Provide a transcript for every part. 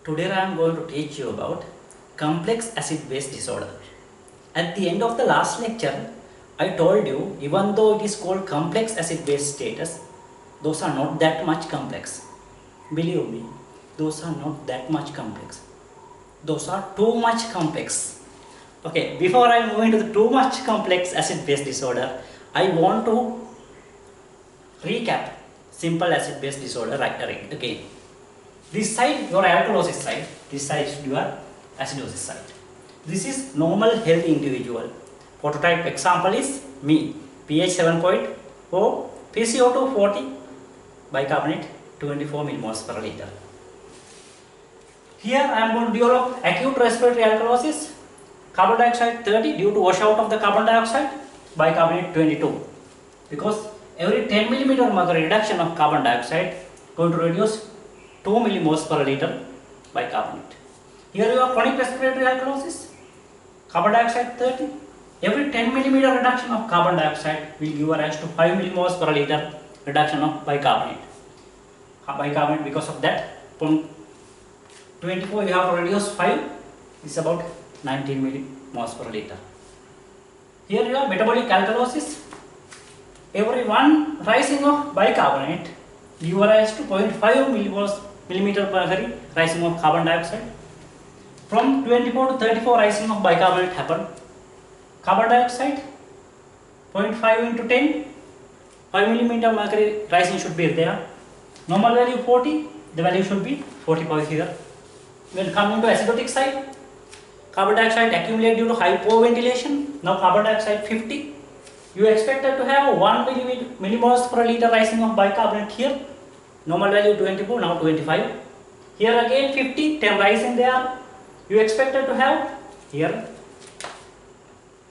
Today I am going to teach you about complex acid-base disorder. At the end of the last lecture, I told you even though it is called complex acid-base status, those are not that much complex. Believe me, those are not that much complex. Those are too much complex. Okay, before I move into the too much complex acid-base disorder, I want to recap simple acid-base disorder again. This side your alkalosis side, this side is your acidosis side. This is normal healthy individual. Prototype example is me, pH 7.0, PCO2 40, bicarbonate 24 millimoles per liter. Here I am going to develop acute respiratory alkalosis, carbon dioxide 30 due to washout of the carbon dioxide, bicarbonate 22. Because every 10 millimeter mercury reduction of carbon dioxide going to reduce 2 millimoles per liter bicarbonate. Here you have chronic respiratory alkalosis, carbon dioxide 30. Every 10 millimeter reduction of carbon dioxide will give rise to 5 millimoles per liter reduction of bicarbonate. Bicarbonate, because of that, from 24 you have to reduce 5, is about 19 millimoles per liter. Here you have metabolic alkalosis. Every 1 rising of bicarbonate give rise to 0.5 millimeter mercury rising of carbon dioxide. From 24 to 34 rising of bicarbonate happen. Carbon dioxide 0.5 into 10, 5 millimeter mercury rising should be there. Normal value 40, the value should be 45 here. When coming to acidotic side, carbon dioxide accumulate due to hypoventilation. Now carbon dioxide 50. You expected to have 1 millimoles per liter rising of bicarbonate here. Normal value 24, now 25. Here again 50, 10 rising there. You expected to have here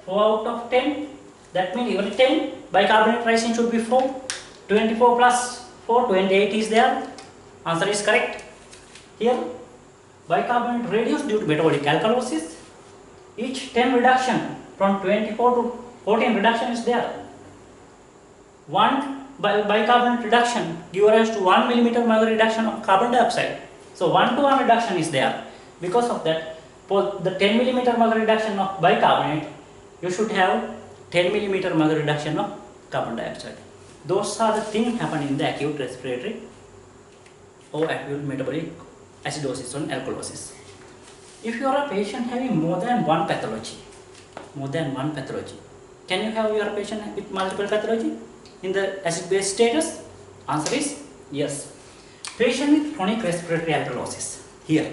4 out of 10. That means every 10 bicarbonate rising should be 4. 24 plus 4, 28 is there. Answer is correct. Here bicarbonate reduced due to metabolic alkalosis. Each 10 reduction from 24 to 14 reduction is there. 1 bicarbonate reduction give rise to 1 millimeter mercury reduction of carbon dioxide. So 1 to 1 reduction is there. Because of that, for the 10 millimeter mercury reduction of bicarbonate, you should have 10 millimeter mercury reduction of carbon dioxide. Those are the things happen in the acute respiratory or acute metabolic acidosis or alkalosis. If you are a patient having more than one pathology, can you have your patient with multiple pathology in the acid-base status? Answer is yes. Patient with chronic respiratory alkalosis here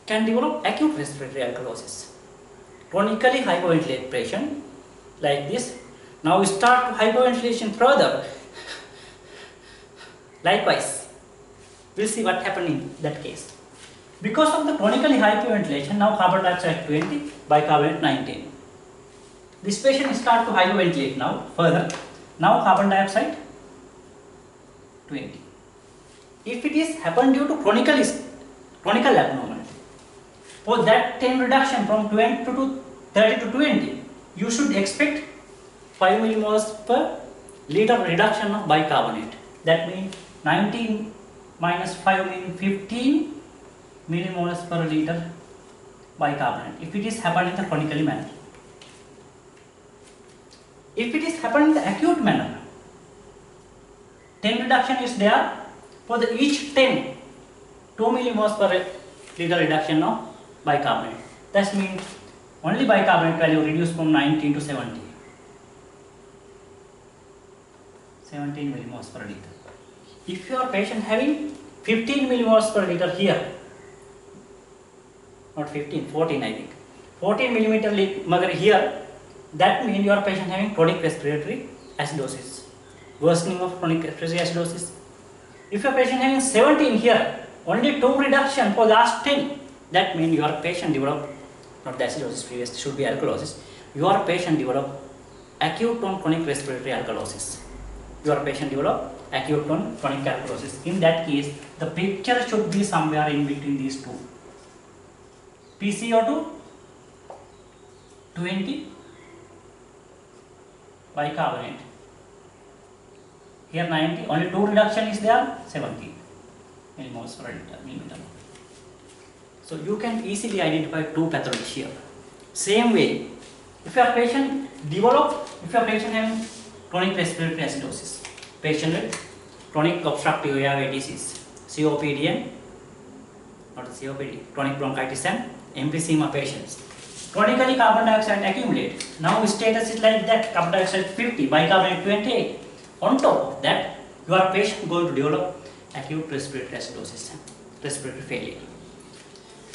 can develop acute respiratory alkalosis. Chronically hypoventilated patient like this. Now we start hypoventilation further. Likewise, we'll see what happened in that case. Because of the chronically hypoventilation, now carbon dioxide 20, bicarbonate 19. This patient start to hypoventilate now further. Now carbon dioxide 20. If it is happened due to chronical abnormality, for that 10 reduction from 20 to 30 to 20, you should expect 5 millimoles per liter reduction of bicarbonate. That means 19 minus 5 means 15 millimoles per liter bicarbonate if it is happened in the chronically manner. If it is happened in the acute manner, 10 reduction is there. For the each 10, 2 millimoles per liter reduction of bicarbonate. That means only bicarbonate value reduced from 19 to 17. 17 millimoles per liter. If your patient having 15 millimoles per liter here, not 15, 14 I think, 14 millimeter mercury here, that means your patient having chronic respiratory acidosis, worsening of chronic respiratory acidosis. If your patient having 17 here, only 2 reduction for last 10, that means your patient develop, not the acidosis previous, should be alkalosis, your patient develop acute on chronic respiratory alkalosis. Your patient develop acute on chronic alkalosis. In that case, the picture should be somewhere in between these two. PCO2 20, bicarbonate. Here 90, only 2 reduction is there, 17 millimoles per liter. So you can easily identify two pathologies here. Same way, if your patient having chronic respiratory acidosis, patient with chronic obstructive airway disease, COPD and not COPD, chronic bronchitis and emphysema patients. Chronically carbon dioxide accumulate. Now status is like that, carbon dioxide 50, bicarbonate 28. On top of that, your patient going to develop acute respiratory acidosis and respiratory failure.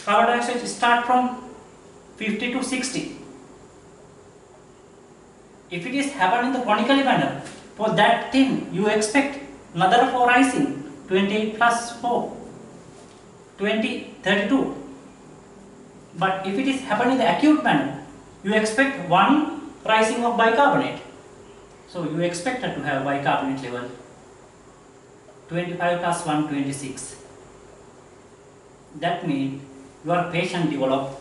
Carbon dioxide start from 50 to 60. If it is happen in the chronically manner, for that thing you expect another 4 rising, 28 plus 4, 20, 32. But if it is happen in the acute manner, you expect 1 rising of bicarbonate. So you expect to have bicarbonate level 25 plus 1, 26. That means your patient develop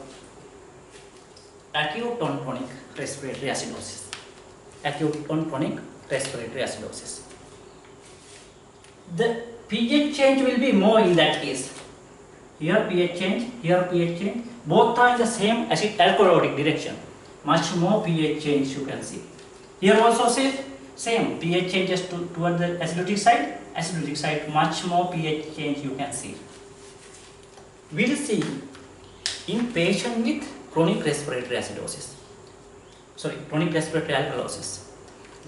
acute on chronic respiratory acidosis. Acute on chronic respiratory acidosis. The pH change will be more in that case. Here pH change, here pH change. Both are in the same acid alkalotic direction. Much more pH change you can see. Here also same pH changes toward the acidic side. Acidic side, much more pH change you can see. We'll see in patient with chronic respiratory acidosis. Chronic respiratory alkalosis.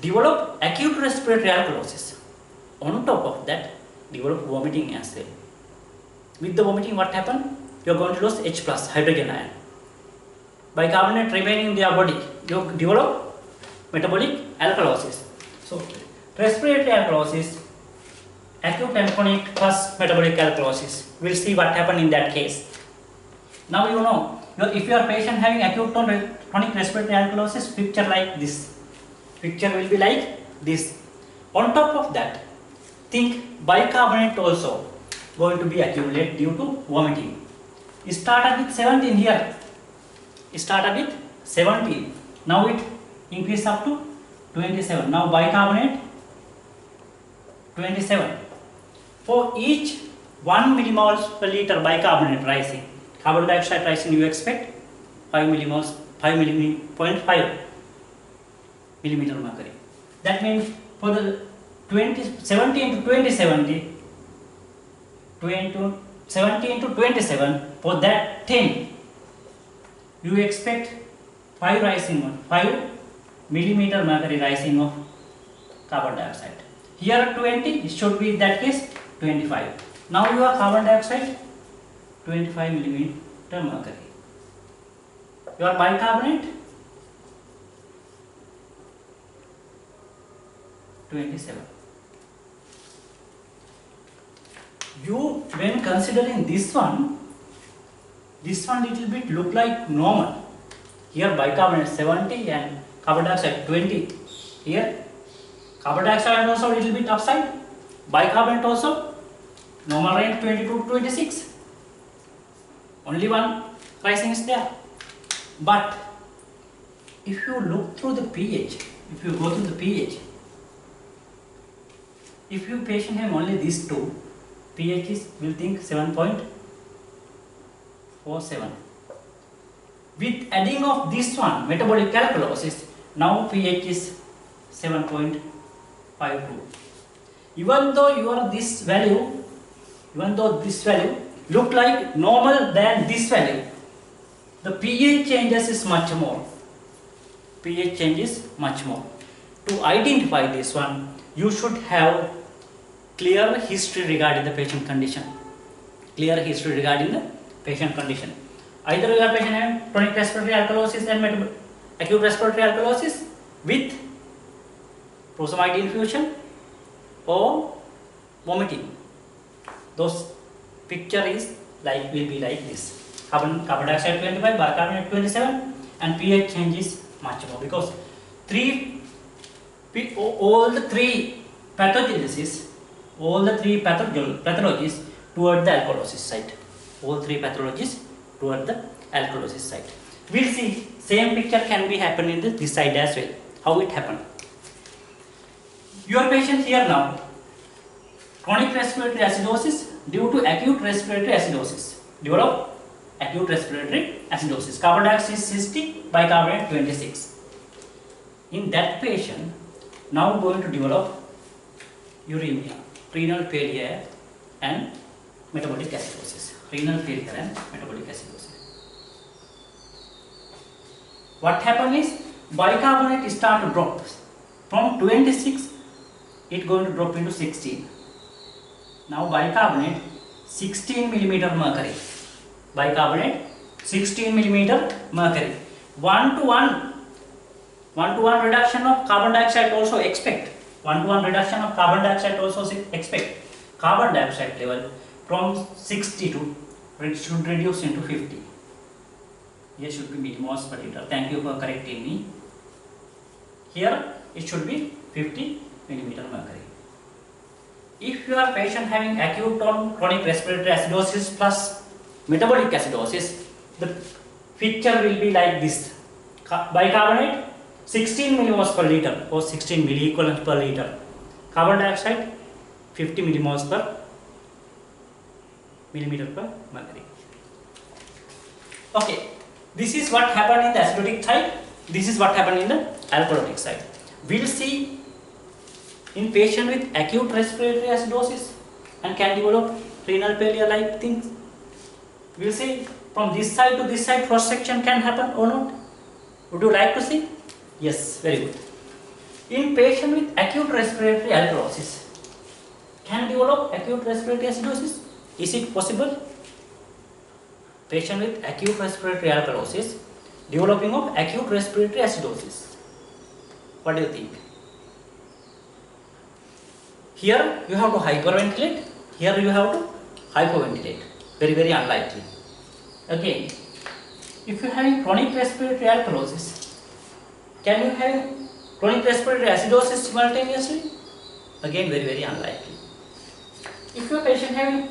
Develop acute respiratory alkalosis. On top of that, develop vomiting as well. With the vomiting, what happen? You are going to lose H plus hydrogen ion. Bicarbonate remaining in their body, you develop metabolic alkalosis. So, respiratory alkalosis, acute and chronic plus metabolic alkalosis. We'll see what happen in that case. Now you know, if your patient having acute chronic respiratory alkalosis, picture like this. Picture will be like this. On top of that, think bicarbonate also going to be accumulated due to vomiting. Started with 17 here. Started with 17. Now it increased up to 27. Now bicarbonate 27. For each 1 millimoles per liter bicarbonate rising, carbon dioxide rising, you expect 5 millimoles, 0.5 millimeter mercury. That means for the 17 to 2070, 17 to 27, for that 10, you expect 5 millimeter mercury rising of carbon dioxide. Here 20, it should be in that case 25. Now your carbon dioxide 25 millimeter mercury. Your bicarbonate 27. You, when considering this one little bit look like normal. Here bicarbonate 70 and carbon dioxide 20. Here carbon dioxide also a little bit upside. Bicarbonate also normal range 22 to 26. Only one rising is there. But if you look through the pH, if you go through the pH, if your patient have only these two, pH is, will think 7.47. With adding of this one, metabolic alkalosis, now pH is 7.52. Even though this value look like normal than this value, the pH changes is much more. pH changes much more. To identify this one, you should have clear history regarding the patient condition. Clear history regarding the patient condition. Either your patient having chronic respiratory alkalosis and acute respiratory alkalosis with furosemide infusion or vomiting. Those picture is like will be like this. Carbon dioxide 25, bicarbonate 27, and pH changes much more because all the three pathogenesis, all the three pathologies toward the alkalosis site. All three pathologies toward the alkalosis site. We'll see same picture can be happen in this side as well. How it happened? Your patient here now, chronic respiratory acidosis due to acute respiratory acidosis, develop acute respiratory acidosis. Carbon dioxide is 60, bicarbonate 26. In that patient, now going to develop uremia, renal failure and metabolic acidosis. Renal failure and metabolic acidosis. What happens is bicarbonate start to drop from 26, it going to drop into 16. Now bicarbonate 16 millimeter mercury. Bicarbonate 16 millimeter mercury. 1 to 1 reduction of carbon dioxide also expect. 1 to 1 reduction of carbon dioxide also expect. Carbon dioxide level from 60 to it should reduce into 50. Here should be millimoles per liter. Thank you for correcting me. Here it should be 50 millimeter mercury. If you are patient having acute or chronic respiratory acidosis plus metabolic acidosis, the picture will be like this. Bicarbonate 16 millimoles per liter or 16 milliequivalent per liter. Carbon dioxide 50 millimoles per millimeter per mercury. Okay, this is what happened in the acidotic side. This is what happened in the alkalotic side. We'll see in patient with acute respiratory acidosis and can develop renal failure like things. We'll see from this side to this side cross section can happen or not. Would you like to see? Yes, very good. In patient with acute respiratory alkalosis, can develop acute respiratory acidosis? Is it possible? Patient with acute respiratory alkalosis, developing of acute respiratory acidosis. What do you think? Here you have to hyperventilate, here you have to hypoventilate. Very, very unlikely. Again, if you are having chronic respiratory alkalosis, can you have chronic respiratory acidosis simultaneously? Again, very, very unlikely. If your patient having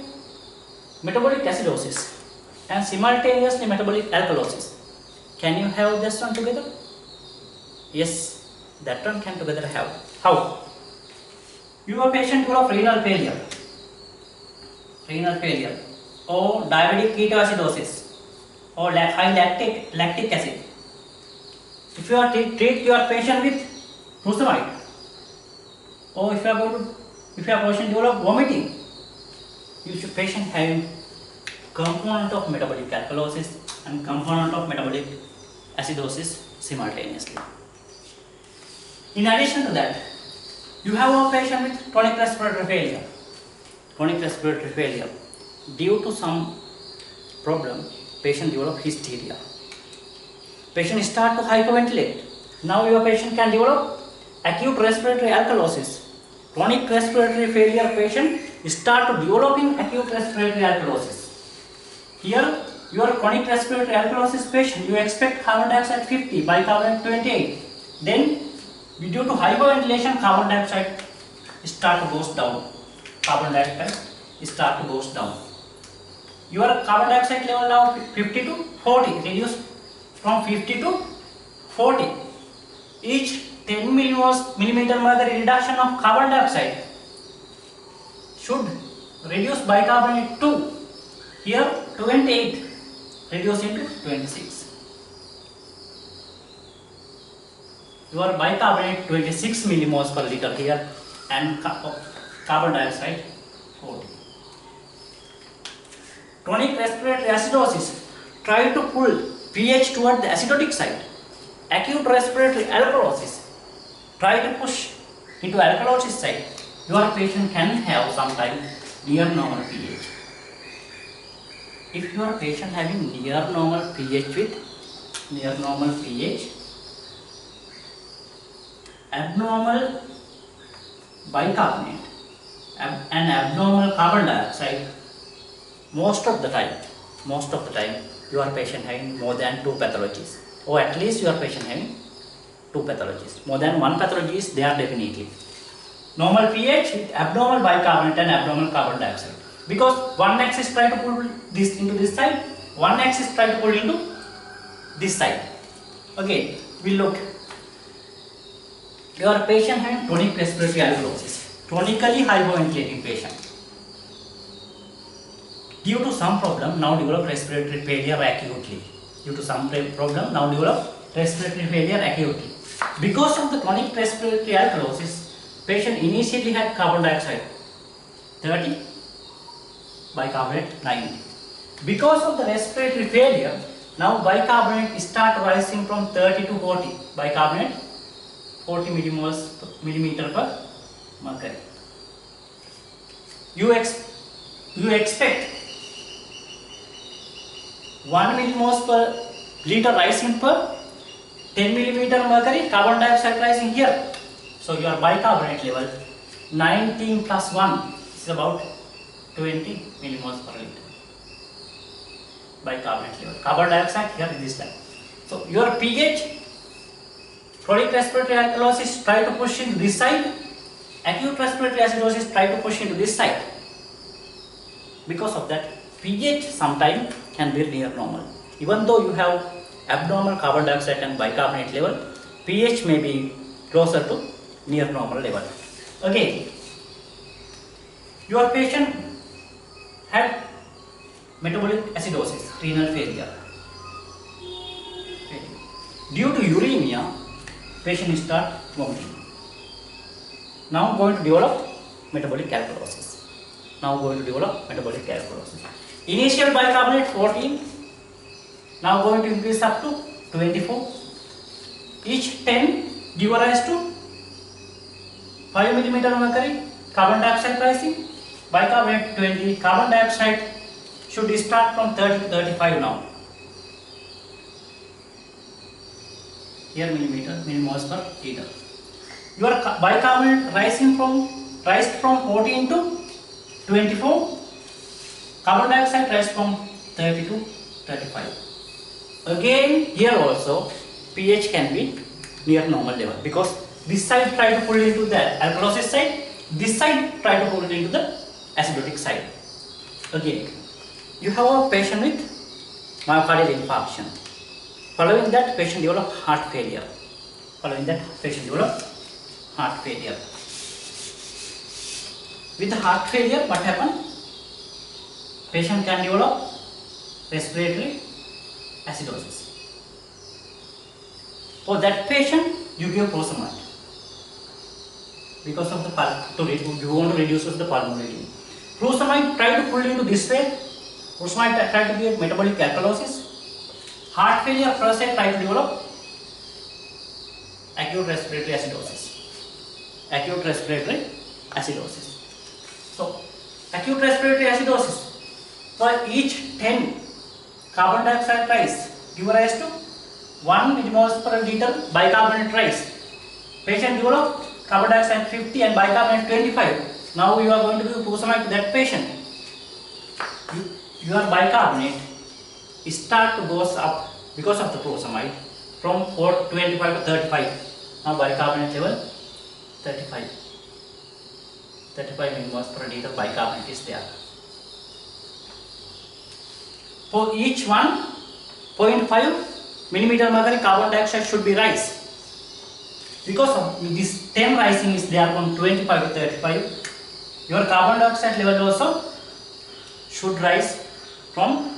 metabolic acidosis and simultaneously metabolic alkalosis, can you have this one together? Yes, that one can together have. How? Your patient will have renal failure or diabetic ketoacidosis or high lactic acid. If you are treat your patient with furosemide, or if your patient develop vomiting, you should patient having component of metabolic alkalosis and component of metabolic acidosis simultaneously. In addition to that, you have a patient with chronic respiratory failure. Chronic respiratory failure. Due to some problem, patient develop hysteria. Patient start to hyperventilate. Now your patient can develop acute respiratory alkalosis. Chronic respiratory failure patient start to developing acute respiratory alkalosis. Here, your chronic respiratory alkalosis patient, you expect carbon dioxide 50, bicarbonate 28. Then, due to hyperventilation, carbon dioxide start to goes down. Carbon dioxide start to goes down. Your carbon dioxide level now 50 to 40, reduced from 50 to 40. Each 10 millimeter mercury reduction of carbon dioxide should reduce bicarbonate 2. Here 28 reduce into 26. Your bicarbonate 26 millimoles per liter here and carbon dioxide 40. Chronic respiratory acidosis, try to pull pH toward the acidotic side. Acute respiratory alkalosis, try to push into alkalosis side. Your patient can have sometime near normal pH. If your patient having near normal pH with near normal pH, abnormal bicarbonate and abnormal carbon dioxide, most of the time your patient having more than 2 pathologies, or at least your patient having 2 pathologies. More than 1 pathologies they are definitely. Normal pH with abnormal bicarbonate and abnormal carbon dioxide. Because one axis try to pull this into this side, one axis try to pull into this side. Again, we look. Your patient having chronic respiratory alkalosis, chronically hypoventilating patient. due to some problem now develop respiratory failure acutely. Due to some problem now develop respiratory failure acutely. Because of the chronic respiratory alkalosis, patient initially had carbon dioxide 30, bicarbonate 90. Because of the respiratory failure, now bicarbonate start rising from 30 to 40. Bicarbonate 40 millimeter per mercury. You expect 1 millimoles per liter rising per 10 millimeter mercury, carbon dioxide rising here. So your bicarbonate level 19 plus 1 is about 20 millimoles per liter. Bicarbonate level. Carbon dioxide here is this line. So your pH, chronic respiratory alkalosis, try to push into this side. Acute respiratory acidosis try to push into this side. Because of that, pH sometimes can be near normal. Even though you have abnormal carbon dioxide and bicarbonate level, pH may be closer to near normal level. Again, your patient had metabolic acidosis, renal failure. Due to uremia, patient start vomiting. Now going to develop metabolic alkalosis. Initial bicarbonate 14, now going to increase up to 24. Each 10 give rise to 5 millimeter mercury, carbon dioxide rising, bicarbonate 20, carbon dioxide should start from 30 to 35 now. Here millimoles per liter. Your bicarbonate rising from 14 to 24, carbon dioxide rise from 30 to 35. Again here also pH can be near normal level because this side try to pull into the alkalosis side, this side try to pull into the acidotic side. Again, you have a patient with myocardial infarction. Following that, patient develop heart failure. With the heart failure, what happens? Patient can develop respiratory acidosis. For that patient, you give furosemide because of the you want to reduce the pulmonary. Furosemide try to pull into this way. Furosemide try to give metabolic alkalosis. Heart failure per se try to develop acute respiratory acidosis. So, acute respiratory acidosis, for each 10 carbon dioxide rise give rise to 1 millimoles per liter bicarbonate rise. Patient develop carbon dioxide 50 and bicarbonate 25. Now you are going to give furosemide to that patient. Your bicarbonate start to goes up because of the furosemide from 25 to 35. Now bicarbonate level 35 millimoles per liter bicarbonate is there. For each 1.5 millimeter mercury carbon dioxide should be rise. Because of this 10 rising is there from 25 to 35, your carbon dioxide level also should rise from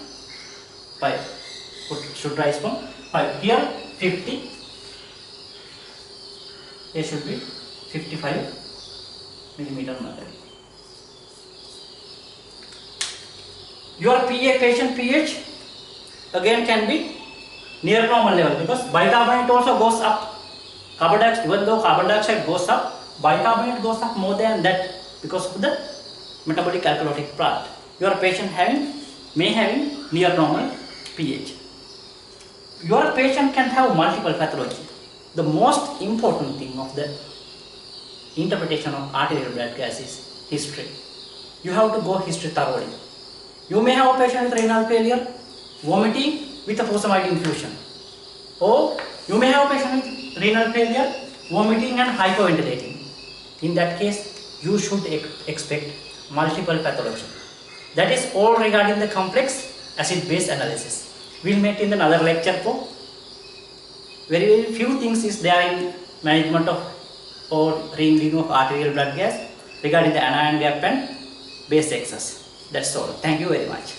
5. Here 50. There should be 55 millimeter mercury. Your patient pH again can be near normal level because bicarbonate also goes up. Even though carbon dioxide goes up, bicarbonate goes up more than that because of the metabolic alkalotic part. Your patient may having near normal pH. Your patient can have multiple pathology. The most important thing of the interpretation of arterial blood gas is history. You have to go history thoroughly. You may have a patient with renal failure, vomiting with a furosemide infusion. Or you may have a patient with renal failure, vomiting and hypoventilating. In that case, you should expect multiple pathology. That is all regarding the complex acid-base analysis. We'll meet in another lecture for very few things is there in management of or reading of arterial blood gas regarding the anion gap and base excess. That's all. Thank you very much.